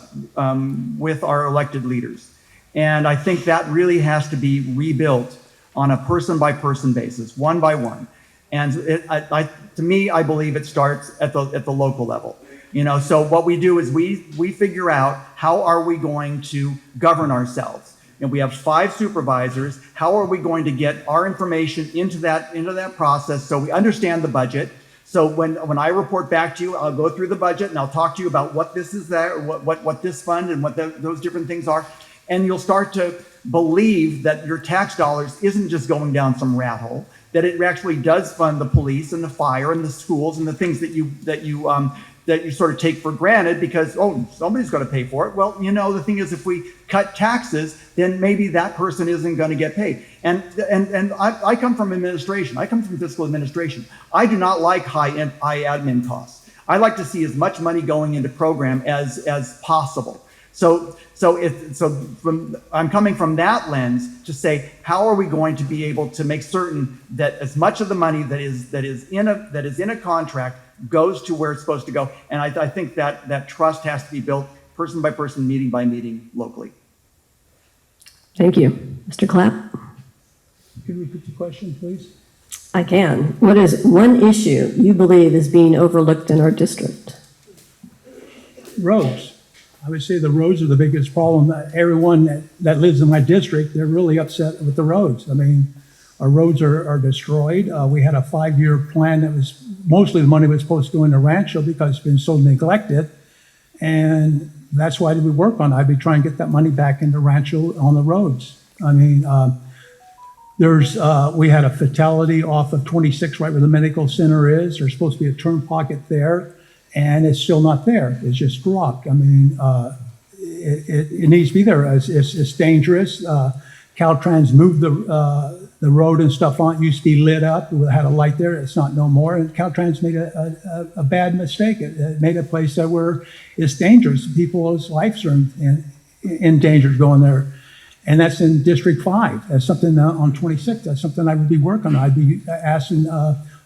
with our elected leaders. And I think that really has to be rebuilt on a person-by-person basis, one by one. And to me, I believe it starts at the local level. So what we do is we figure out, how are we going to govern ourselves? And we have 5 supervisors. How are we going to get our information into that process so we understand the budget? So when I report back to you, I'll go through the budget and I'll talk to you about what this is there, what this fund and what those different things are. And you'll start to believe that your tax dollars isn't just going down some rat hole, that it actually does fund the police and the fire and the schools and the things that you sort of take for granted because, oh, somebody's going to pay for it. Well, the thing is, if we cut taxes, then maybe that person isn't going to get paid. And I come from administration. I come from fiscal administration. I do not like high admin costs. I like to see as much money going into program as possible. So I'm coming from that lens to say, how are we going to be able to make certain that as much of the money that is in a contract goes to where it's supposed to go? And I think that trust has to be built person by person, meeting by meeting, locally. Thank you. Mr. Clapp? Can you repeat the question, please? I can. What is one issue you believe is being overlooked in our district? Roads. I would say the roads are the biggest problem. Everyone that lives in my district, they're really upset with the roads. I mean, our roads are destroyed. We had a 5-year plan that was, mostly the money was supposed to go into Rancho because it's been so neglected. And that's why we work on it. I'd be trying to get that money back into Rancho on the roads. I mean, we had a fatality off of 26 right where the medical center is. There's supposed to be a turn pocket there, and it's still not there. It's just dropped. I mean, it needs to be there. It's dangerous. Caltrans moved the road and stuff on it. Used to be lit up. It had a light there. It's not no more. And Caltrans made a bad mistake. It made a place that where it's dangerous. People's lives are in danger going there. And that's in District 5. That's something on 26. That's something I would be working on. I'd be asking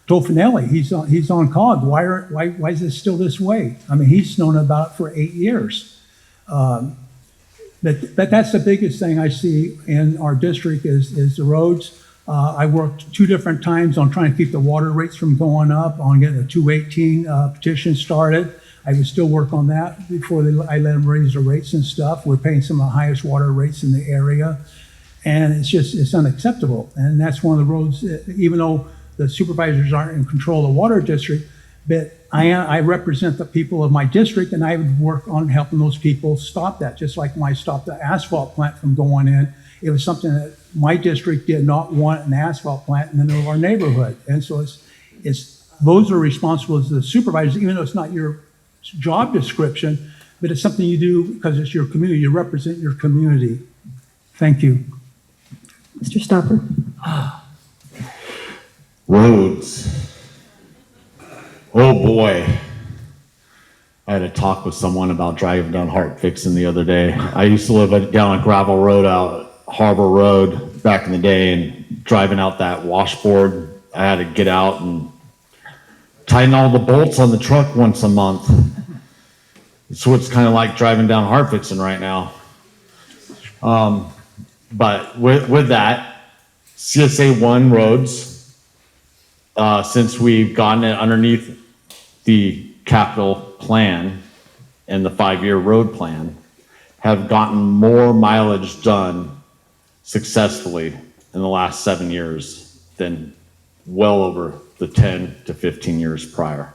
Tofinelli. He's on COG. Why is it still this way? I mean, he's known about it for 8 years. But that's the biggest thing I see in our district is the roads. I worked 2 different times on trying to keep the water rates from going up, on getting a 218 petition started. I would still work on that before I let them raise the rates and stuff. We're paying some of the highest water rates in the area. And it's unacceptable. And that's one of the roads, even though the supervisors aren't in control of the water district, but I represent the people of my district, and I would work on helping those people stop that. Just like when I stopped the asphalt plant from going in, it was something that my district did not want, an asphalt plant in the middle of our neighborhood. And so those are responsible as the supervisors, even though it's not your job description, but it's something you do because it's your community. You represent your community. Thank you. Mr. Stopper? Roads. Oh boy. I had a talk with someone about driving down Hart Fixin the other day. I used to live down a gravel road out Harbor Road back in the day, and driving out that washboard, I had to get out and tighten all the bolts on the truck once a month. It's what it's kind of like driving down Hart Fixin right now. But with that, CSA 1 roads, since we've gotten it underneath the capital plan and the 5-year road plan, have gotten more mileage done successfully in the last 7 years than well over the 10 to 15 years prior.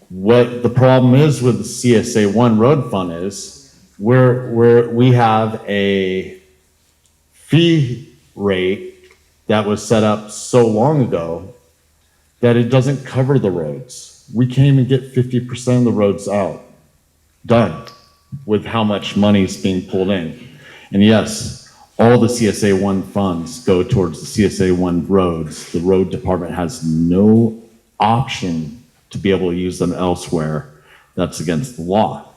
What the problem is with the CSA 1 road fund is we have a fee rate that was set up so long ago that it doesn't cover the roads. We can't even get 50% of the roads out, done, with how much money is being pulled in. And yes, all the CSA 1 funds go towards the CSA 1 roads. The road department has no option to be able to use them elsewhere. That's against the law.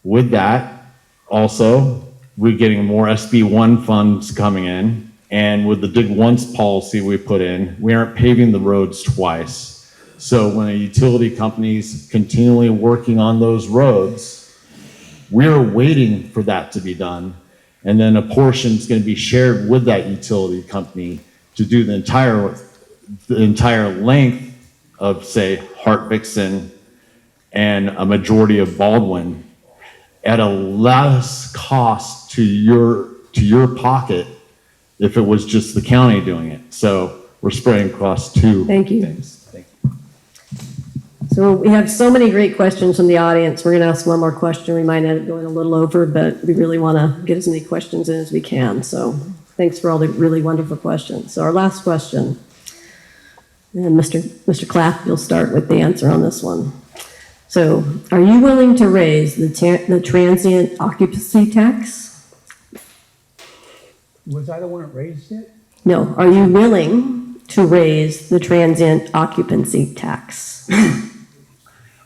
With that, also, we're getting more SB 1 funds coming in, and with the dig once policy we put in, we aren't paving the roads twice. So when a utility company's continually working on those roads, we're waiting for that to be done, and then a portion is going to be shared with that utility company to do the entire length of, say, Hart Vixen and a majority of Baldwin at a less cost to your pocket if it was just the county doing it. So we're spreading across 2 Thank you. things. Thank you. So we have so many great questions from the audience. We're going to ask one more question. We might end up going a little over, but we really want to get as many questions in as we can. So thanks for all the really wonderful questions. So our last question, and Mr. Clapp, you'll start with the answer on this one. So are you willing to raise the transient occupancy tax? Was I the one that raised it? No, are you willing to raise the transient occupancy tax?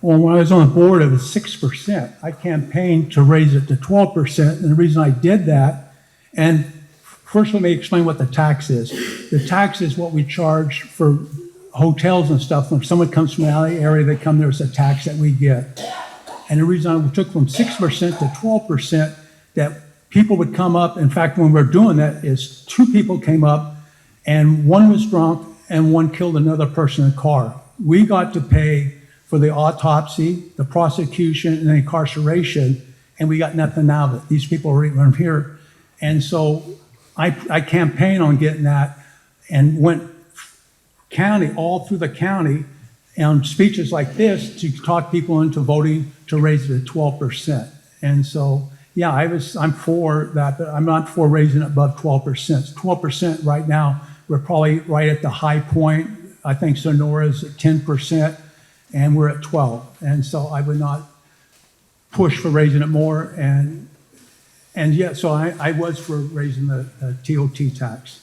Well, when I was on the board, it was 6%. I campaigned to raise it to 12%, and the reason I did that, and first let me explain what the tax is. The tax is what we charge for hotels and stuff. When someone comes from the area, they come there, it's a tax that we get. And the reason I took from 6% to 12%, that people would come up. In fact, when we're doing that, is 2 people came up, and one was drunk, and one killed another person in a car. We got to pay for the autopsy, the prosecution, and the incarceration, and we got nothing out of it. These people weren't here. And so I campaigned on getting that and went county, all through the county, on speeches like this to talk people into voting to raise it to 12%. And so Yeah, I'm for that, but I'm not for raising it above 12%. 12% right now, we're probably right at the high point. I think Sonora's at 10%, and we're at 12. And so I would not push for raising it more. And yeah, so I was for raising the TOT tax.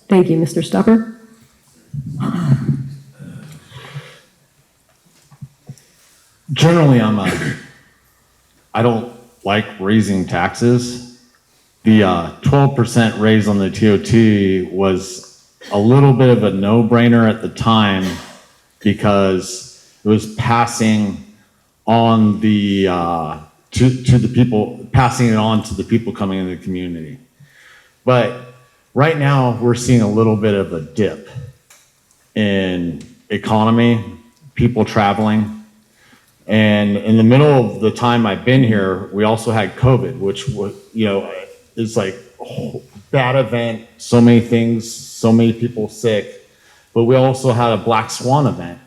Thank you, Mr. Stupper. Generally, I don't like raising taxes. The 12% raise on the TOT was a little bit of a no-brainer at the time because it was passing on the to the people, passing it on to the people coming into the community. But right now, we're seeing a little bit of a dip in economy, people traveling. And in the middle of the time I've been here, we also had COVID, which was, is like a bad event, so many things, so many people sick. But we also had a black swan event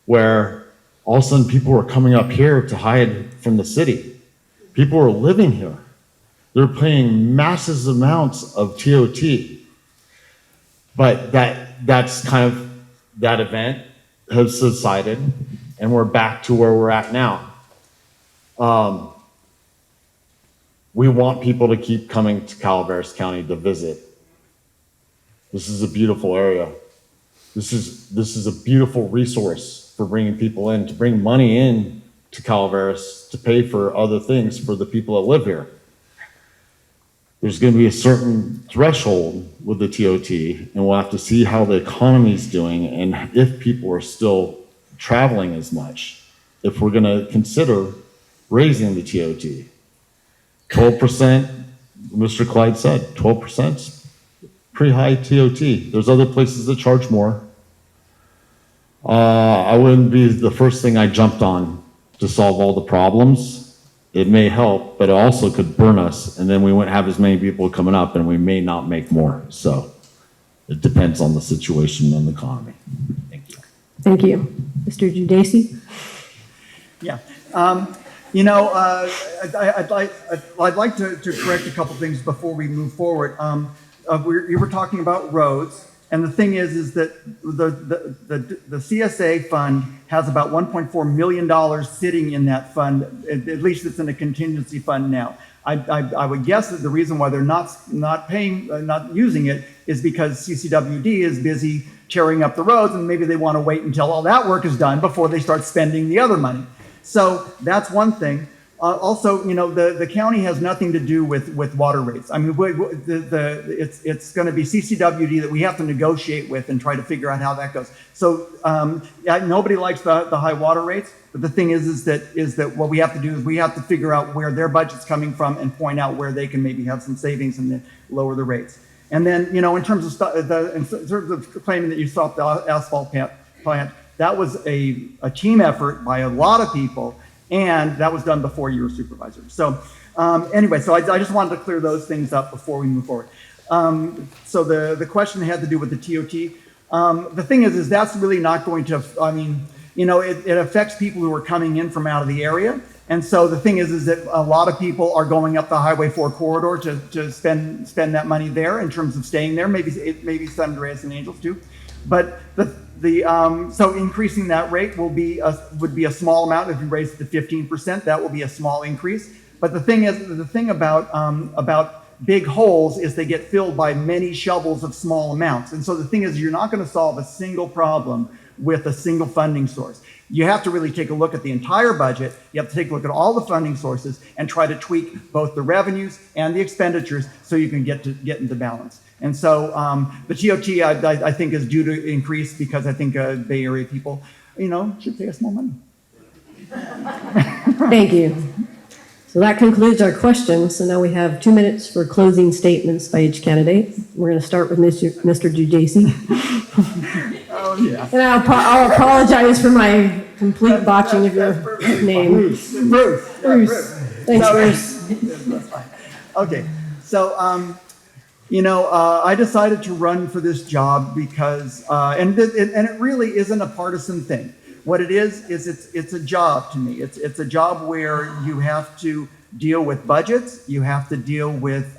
where all of a sudden people were coming up here to hide from the city. People were living here. They're paying massive amounts of TOT. But that's kind of, that event has subsided, and we're back to where we're at now. We want people to keep coming to Calaveras County to visit. This is a beautiful area. This is a beautiful resource for bringing people in, to bring money in to Calaveras to pay for other things for the people that live here. There's going to be a certain threshold with the TOT, and we'll have to see how the economy is doing and if people are still traveling as much, if we're going to consider raising the TOT. 12%, Mr. Clyde said, 12% is pretty high TOT. There's other places that charge more. I wouldn't be the first thing I jumped on to solve all the problems. It may help, but it also could burn us, and then we wouldn't have as many people coming up, and we may not make more. So it depends on the situation and the economy. Thank you. Thank you. Mr. Judici? Yeah. I'd like to correct a couple things before we move forward. You were talking about roads, and the thing is that the CSA fund has about $1.4 million sitting in that fund. At least it's in a contingency fund now. I would guess that the reason why they're not using it is because CCWD is busy tearing up the roads, and maybe they want to wait until all that work is done before they start spending the other money. So that's one thing. Also, the county has nothing to do with water rates. I mean, it's going to be CCWD that we have to negotiate with and try to figure out how that goes. So nobody likes the high water rates, but the thing is that what we have to do is we have to figure out where their budget's coming from and point out where they can maybe have some savings and then lower the rates. And then, in terms of claiming that you stopped the asphalt plant, that was a team effort by a lot of people. And that was done before you were supervisor. So anyway, so I just wanted to clear those things up before we move forward. So the question had to do with the TOT. The thing is that's really not going to, it affects people who are coming in from out of the area. And so the thing is that a lot of people are going up the Highway 4 corridor to spend that money there in terms of staying there, maybe San Andreas and Angels too. But so increasing that rate would be a small amount. If you raise it to 15%, that will be a small increase. But the thing about big holes is they get filled by many shovels of small amounts. And so the thing is, you're not going to solve a single problem with a single funding source. You have to really take a look at the entire budget. You have to take a look at all the funding sources and try to tweak both the revenues and the expenditures so you can get into balance. And so the TOT, I think, is due to increase because I think Bay Area people, should pay us more money. Thank you. So that concludes our questions. So now we have 2 minutes for closing statements by each candidate. We're going to start with Mr. Judici. Oh, yeah. And I'll apologize for my complete botching of your name. Bruce. Thanks, Bruce. That's fine. Okay, so I decided to run for this job because, and it really isn't a partisan thing. What it is it's a job to me. It's a job where you have to deal with budgets, you have to deal with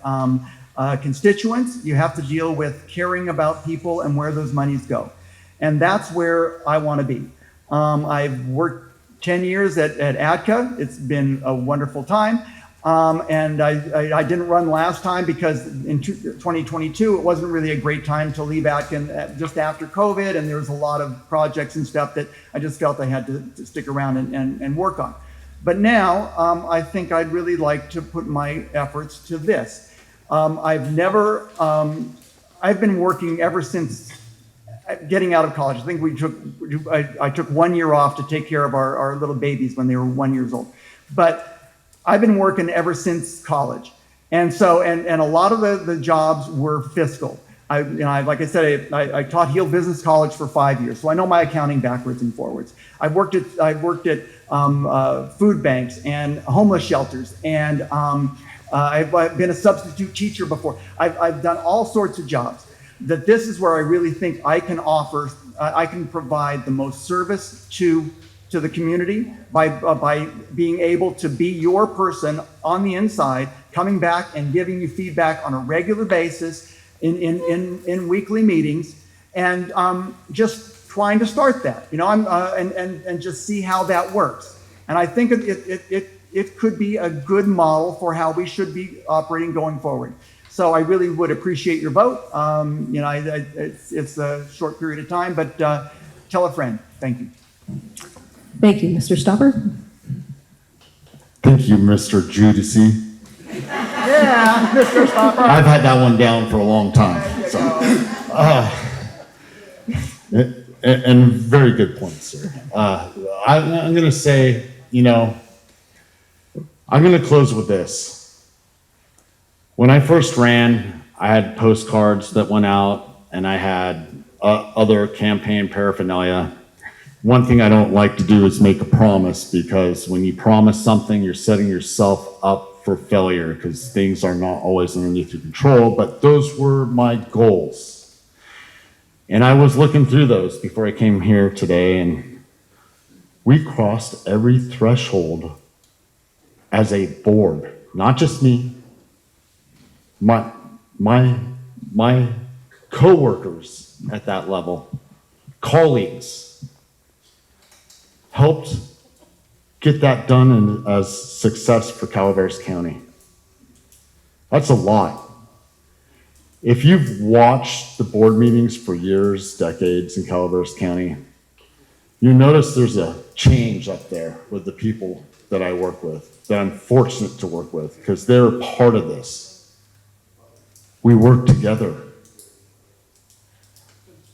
constituents, you have to deal with caring about people and where those monies go. And that's where I want to be. I've worked 10 years at ADCA. It's been a wonderful time. And I didn't run last time because in 2022, it wasn't really a great time to leave ADCA just after COVID. And there was a lot of projects and stuff that I just felt I had to stick around and work on. But now I think I'd really like to put my efforts to this. I've been working ever since getting out of college. I think I took 1 year off to take care of our little babies when they were 1 year old. But I've been working ever since college. And so, and a lot of the jobs were fiscal. Like I said, I taught Heald Business College for 5 years, so I know my accounting backwards and forwards. I've worked at food banks and homeless shelters, and I've been a substitute teacher before. I've done all sorts of jobs. That this is where I really think I can offer, I can provide the most service to the community by being able to be your person on the inside, coming back and giving you feedback on a regular basis in weekly meetings, and just trying to start that, and just see how that works. And I think it could be a good model for how we should be operating going forward. So I really would appreciate your vote. It's a short period of time, but tell a friend. Thank you. Thank you. Mr. Stopper? Thank you, Mr. Judici. Yeah, Mr. Stopper. I've had that one down for a long time. So, and very good point, sir. I'm going to say, I'm going to close with this. When I first ran, I had postcards that went out, and I had other campaign paraphernalia. One thing I don't like to do is make a promise, because when you promise something, you're setting yourself up for failure, because things are not always underneath your control. But those were my goals. And I was looking through those before I came here today, and we crossed every threshold as a board, not just me. My coworkers at that level, colleagues, helped get that done as success for Calaveras County. That's a lot. If you've watched the board meetings for years, decades in Calaveras County, you notice there's a change up there with the people that I work with, that I'm fortunate to work with, because they're part of this. We work together.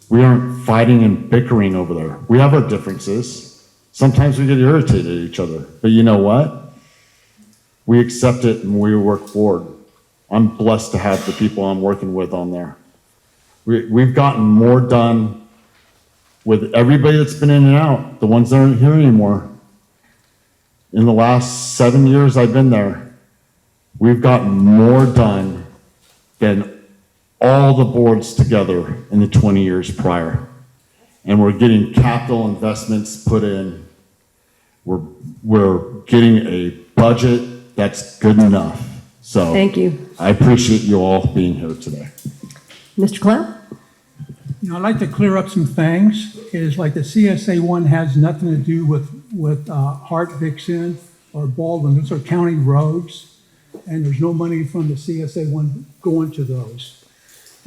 We aren't fighting and bickering over there. We have our differences. Sometimes we get irritated at each other. But you know what? We accept it and we work forward. I'm blessed to have the people I'm working with on there. We've gotten more done with everybody that's been in and out, the ones that aren't here anymore. In the last 7 years I've been there, we've gotten more done than all the boards together in the 20 years prior. And we're getting capital investments put in. We're getting a budget that's good enough. So Thank you. I appreciate you all being here today. Mr. Cloud? I'd like to clear up some things. Is like the CSA one has nothing to do with Hart, Vixen, or Baldwin. Those are county roads, and there's no money from the CSA one going to those.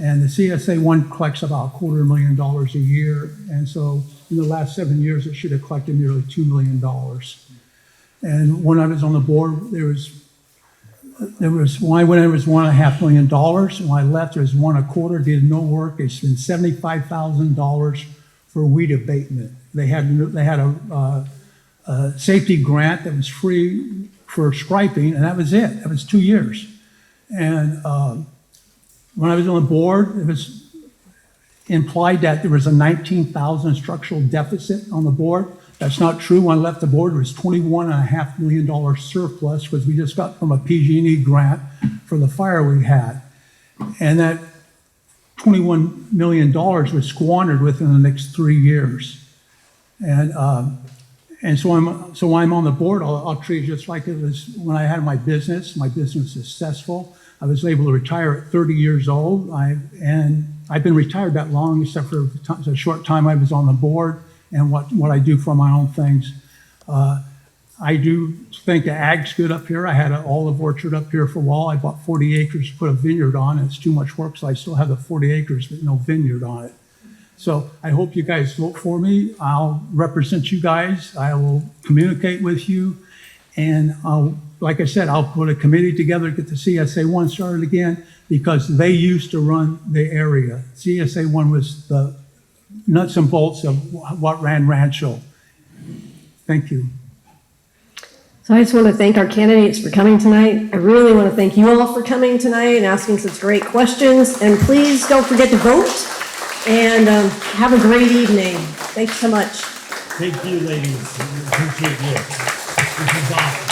And the CSA one collects about $250,000 a year, and so in the last 7 years, it should have collected nearly $2 million. And when I was on the board, there was when I went in, it was $1.5 million. When I left, there was $1.25 million. Did no work. They spent $75,000 for weed abatement. They had a safety grant that was free for striping, and that was it. That was 2 years. And when I was on the board, it was implied that there was a $19,000 structural deficit on the board. That's not true. When I left the board, there was $21.5 million surplus, because we just got from a PG&E grant for the fire we had. And that $21 million was squandered within the next 3 years. And so when I'm on the board, I'll treat it just like it was when I had my business. My business was successful. I was able to retire at 30 years old. And I've been retired that long, except for the short time I was on the board and what I do for my own things. I do think the ag's good up here. I had an olive orchard up here for a while. I bought 40 acres to put a vineyard on, and it's too much work, so I still have the 40 acres but no vineyard on it. So I hope you guys vote for me. I'll represent you guys. I will communicate with you. And like I said, I'll put a committee together to get the CSA1 started again because they used to run the area. CSA1 was the nuts and bolts of what ran Rancho. Thank you. So I just want to thank our candidates for coming tonight. I really want to thank you all for coming tonight and asking such great questions. And please don't forget to vote. And have a great evening. Thanks so much. Thank you, ladies. Appreciate you. This is awesome.